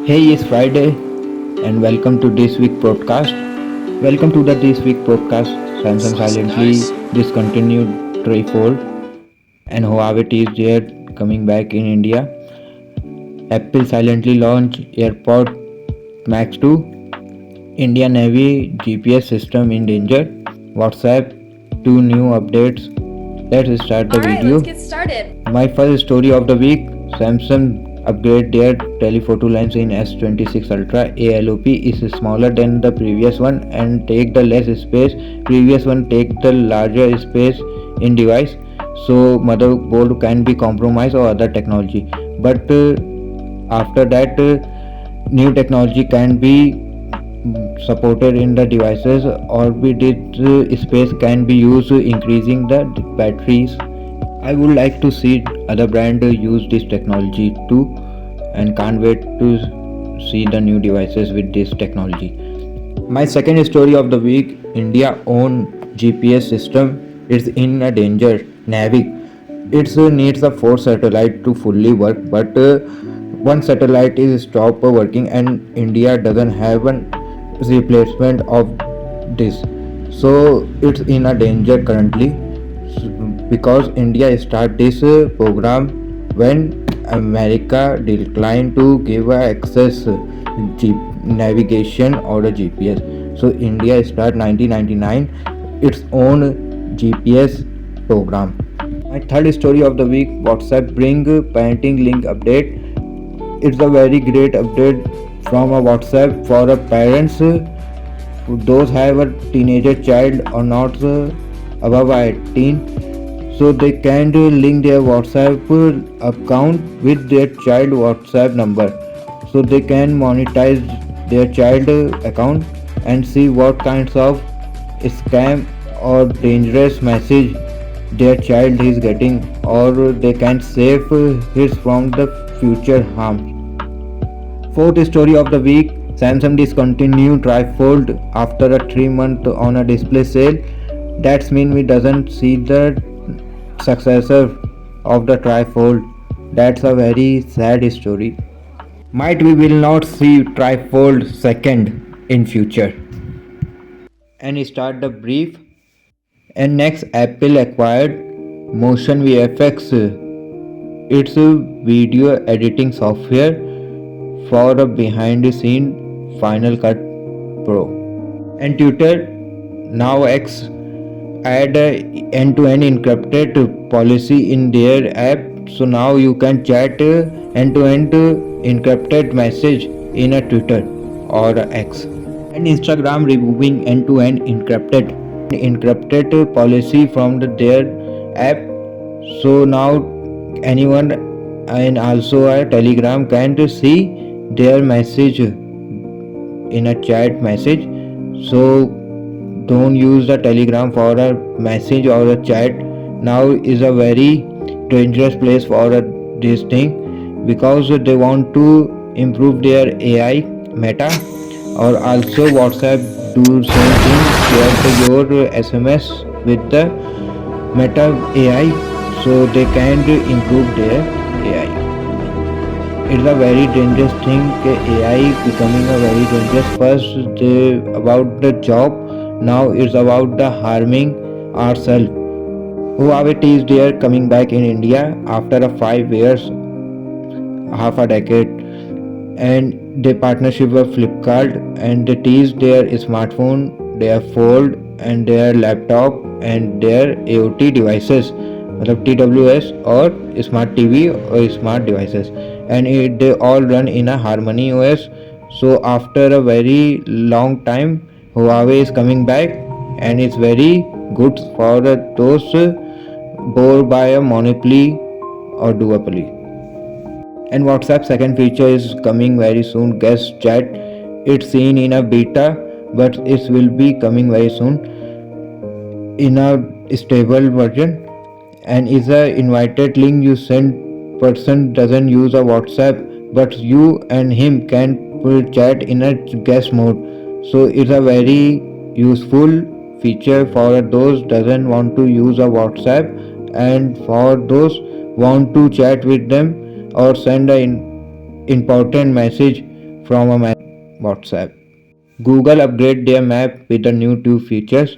Hey, it's Friday, and welcome to this week podcast. Welcome to the this week podcast. Samsung silently discontinued Trifold, and Huawei is there coming back in India. Apple silently launched AirPod Max 2. India Navy GPS system in danger. WhatsApp, two new updates. Let's start the Alright, video. let's get started. My first story of the week, Samsung upgrade their telephoto lens in S26 Ultra. ALOP is smaller than the previous one and take the less space. Previous one take the larger space in device. So motherboard can be compromised or other technology. But after that, new technology can be supported in the devices. Orbited space can be used, increasing the batteries. I would like to see other brand use this technology too, and can't wait to see the new devices with this technology. My second story of the week, India own GPS system is in a danger. Navig. It needs a fourth satellite to fully work, but one satellite is stopped working and India doesn't have a replacement of this. So it's in a danger currently because India start this program when America declined to give access navigation or a GPS. So India start 1999 its own GPS program. My third story of the week, WhatsApp bring parenting link update. It's a very great update from a WhatsApp for a parents who those have a teenager child or not above 18, so they can link their WhatsApp account with their child WhatsApp number, so they can monetize their child account and see what kinds of scam or dangerous message their child is getting, or they can save his from the future harm. Fourth story of the week, Samsung discontinued Trifold after a 3 month on a display sale. That means we doesn't see the successor of the Trifold. That's a very sad story. Might we will not see Trifold second in future. And start the brief. And next, Apple acquired Motion VFX. It's a video editing software for a behind the scene Final Cut Pro. And Twitter now X add a end-to-end encrypted policy in their app, so now you can chat end-to-end encrypted message in a Twitter or a X. And Instagram removing end-to-end encrypted policy from their app, so now anyone and also a Telegram can see their message in a chat message. So don't use the Telegram for a message or a chat. Now is a very dangerous place for this thing, because they want to improve their AI meta, or also WhatsApp do same thing, share your SMS with the meta AI, so they can improve their AI. It's a very dangerous thing. AI becoming a very dangerous. First about the job, now it's about the harming ourselves. Huawei is there coming back in India after a 5 years, half a decade, and they partnership with Flipkart, and they tease their smartphone, their fold, and their laptop, and their AOT devices, मतलब TWS or smart TV or smart devices, and they all run in a Harmony OS. So after a very long time, Huawei is coming back, and it's very good for those bored by a monopoly or duopoly. And WhatsApp second feature is coming very soon, guest chat. It's seen in a beta, but it will be coming very soon in a stable version, and is a invited link you send person doesn't use a WhatsApp, but you and him can chat in a guest mode. So it's a very useful feature for those doesn't want to use a WhatsApp, and for those want to chat with them or send an important message from a WhatsApp. Google upgrade their map with the new two features.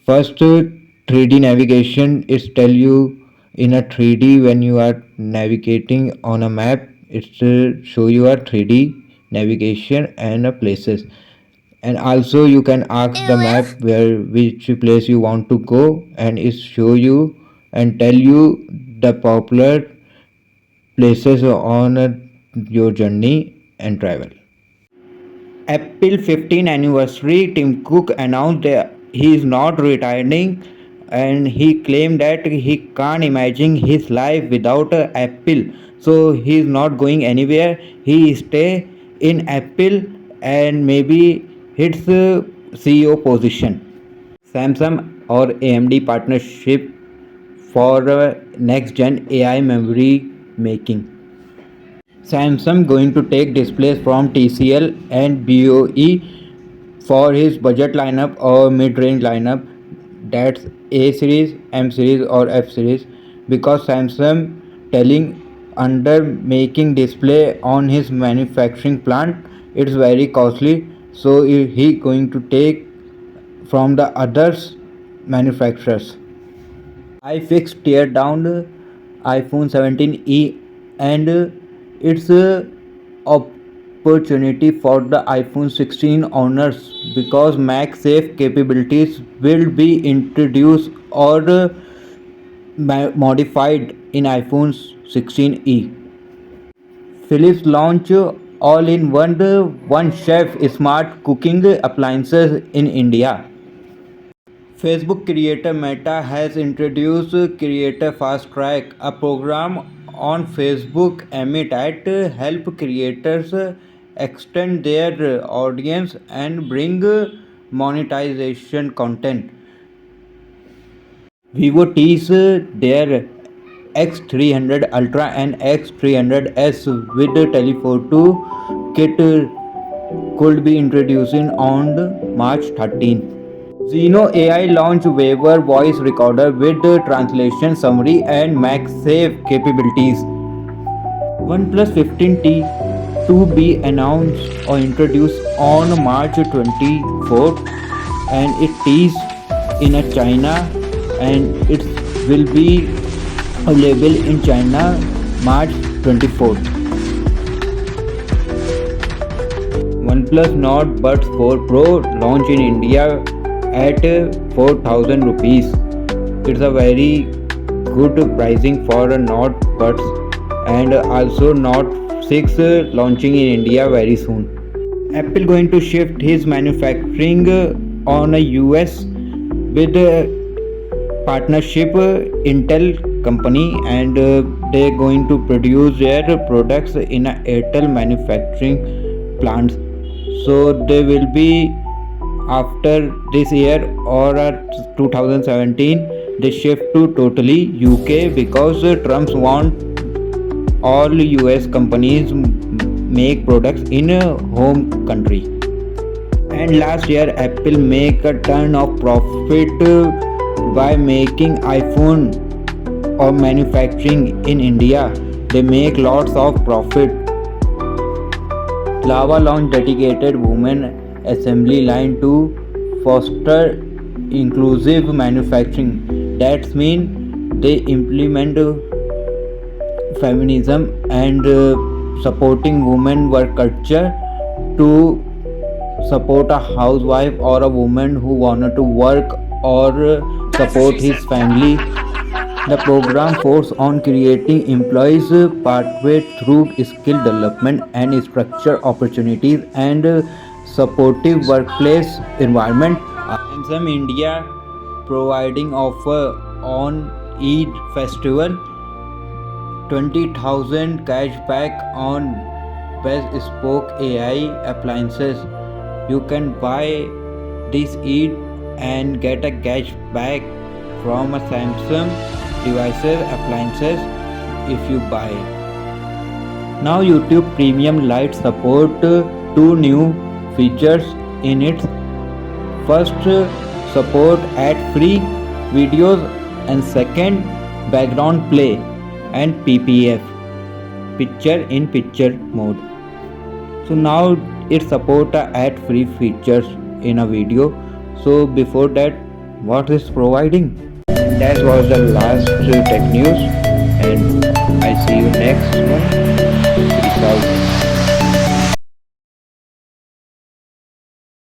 First, 3D navigation is tell you in a 3D when you are navigating on a map. It's show you a 3D navigation and places. And also you can ask the map where which place you want to go, and it show you and tell you the popular places on your journey and travel. Apple 15th anniversary, Tim Cook announced that he is not retiring, and he claimed that he can't imagine his life without Apple. So he is not going anywhere. He stay in Apple and maybe hits CEO position. Samsung or AMD partnership for next gen AI memory making. Samsung going to take displays from TCL and BOE for his budget lineup or mid-range lineup, that's A series, M series or F series, because Samsung telling under making display on his manufacturing plant it's very costly, so he going to take from the others manufacturers. iFix tear down iPhone 17e, and it's a opportunity for the iPhone 16 owners because MagSafe capabilities will be introduced or modified in iPhone 16e. Philips launch all-in-one chef smart cooking appliances in India. Facebook creator Meta has introduced Creator Fast Track, a program on Facebook aimed at help creators extend their audience and bring monetization content. Vivo teased their X300 Ultra and X300s with telephoto kit could be introduced on March 13. Zeno AI launched Waiver voice recorder with translation summary and MagSafe capabilities. OnePlus 15T to be announced or introduced on March 24th, and it is in China, and it will be available in China March 24th. OnePlus Nord Buds 4 Pro launch in India at 4,000 rupees. It's a very good pricing for a Nord Buds, and also Nord 6 launching in India very soon. Apple going to shift his manufacturing on a US with partnership Intel company, and they're going to produce their products in a Airtel manufacturing plants. So they will be after this year or 2017 they shift to totally UK because Trump's want all US companies make products in a home country. And last year Apple make a ton of profit by making iPhone or manufacturing in India. They make lots of profit. Lava launched dedicated women assembly line to foster inclusive manufacturing. That means they implement feminism and supporting women work culture to support a housewife or a woman who wanted to work or support his family. The program focuses on creating employees pathway through skill development and structure opportunities and supportive workplace environment. Samsung India providing offer on Eid festival, 20,000 cashback on bespoke AI appliances. You can buy this Eid and get a cashback from a Samsung devices appliances if you buy. Now YouTube Premium Lite support two new features in it. First, support ad-free videos, and second, background play and PPF, picture in picture mode. So now it support ad free features in a video. So before that, what is providing? That was the last tech news, and I see you next one.